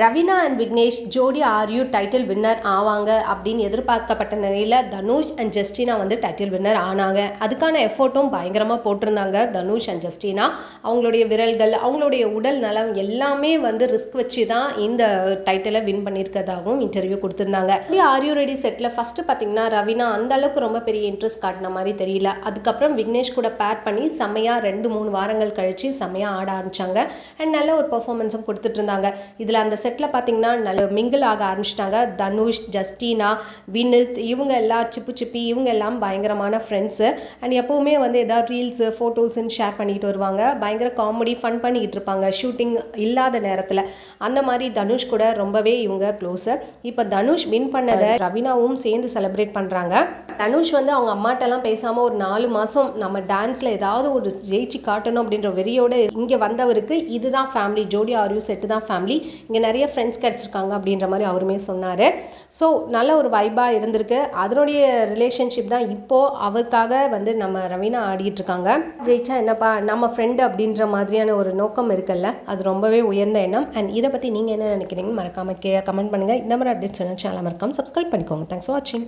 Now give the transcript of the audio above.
Raveena and Vignesh ஜோடி ஆர்யூ title winner ஆவாங்க அப்படின்னு எதிர்பார்க்கப்பட்ட நிலையில் தனுஷ் அண்ட் ஜஸ்டினா வந்து டைட்டில் வின்னர் ஆனாங்க. அதுக்கான எஃபோர்ட்டும் பயங்கரமாக போட்டிருந்தாங்க தனுஷ் அண்ட் ஜஸ்டினா. அவங்களுடைய விரல்கள், அவங்களுடைய உடல் நலம் எல்லாமே வந்து ரிஸ்க் வச்சு தான் இந்த டைட்டிலை வின் பண்ணியிருக்கதாகவும் இன்டர்வியூ கொடுத்துருந்தாங்க. ஆர்யூ ரெடி செட்டில் ஃபஸ்ட்டு பார்த்தீங்கன்னா ரவீனா அந்த அளவுக்கு ரொம்ப பெரிய இன்ட்ரெஸ்ட் காட்டின மாதிரி தெரியல. அதுக்கப்புறம் விக்னேஷ் கூட பேர் பண்ணி செம்மையாக 2-3 வாரங்கள் கழித்து செம்மையாக ஆட ஆரம்பித்தாங்க. அண்ட் நல்ல ஒரு பர்ஃபார்மன்ஸும் கொடுத்துட்டு இருந்தாங்க. இதில் அந்த செட்டில் பார்த்தீங்கன்னா நல்ல மிங்கிள் ஆக ஆரம்பிச்சிட்டாங்க. தனுஷ், ஜஸ்டினா, வினித் இவங்க எல்லாம் சிப்பி இவங்க எல்லாம் பயங்கரமான ஃப்ரெண்ட்ஸு. அண்ட் எப்போவுமே வந்து ஏதாவது ரீல்ஸு ஃபோட்டோஸுன்னு ஷேர் பண்ணிட்டு வருவாங்க. பயங்கர காமெடி ஃபன் பண்ணிக்கிட்டு இருப்பாங்க ஷூட்டிங் இல்லாத நேரத்தில். அந்த மாதிரி தனுஷ் கூட ரொம்பவே இவங்க க்ளோஸு. இப்போ தனுஷ் வின் பண்ணதை ரவீனாவும் சேர்ந்து செலிப்ரேட் பண்ணுறாங்க. தனுஷ் வந்து அவங்க அம்மாட்டெல்லாம் பேசாமல் ஒரு 4 மாதம் நம்ம டான்ஸில் ஏதாவது ஒரு ஜெயிச்சு காட்டணும் அப்படின்ற வெறியோடு இங்கே வந்தவருக்கு இதுதான் ஃபேமிலி, ஜோடி ஆர்யூ செட்டு தான் ஃபேமிலி, இங்கே நிறைய ஃப்ரெண்ட்ஸ் கிடச்சிருக்காங்க அப்படின்ற மாதிரி அவருமே சொன்னார். ஸோ நல்ல ஒரு வைபாக இருந்திருக்கு. அதனுடைய ரிலேஷன்ஷிப் தான் இப்போது அவருக்காக வந்து நம்ம ரவீனா ஆடிட்டுருக்காங்க. ஜெயிச்சா என்னப்பா நம்ம ஃப்ரெண்டு அப்படின்ற மாதிரியான ஒரு நோக்கம் இருக்குல்ல, அது ரொம்பவே உயர்ந்த எண்ணம். அண்ட் இதை பற்றி நீங்கள் என்ன நினைக்கிறீங்க மறக்காமல் கீழே கமெண்ட் பண்ணுங்கள். இந்த மாதிரி அப்டேட்ஸ் சேனல் மறக்காமல் சப்ஸ்கிரைப் பண்ணிக்கோங்க. தேங்க்ஸ் ஃபார் வாட்சிங்.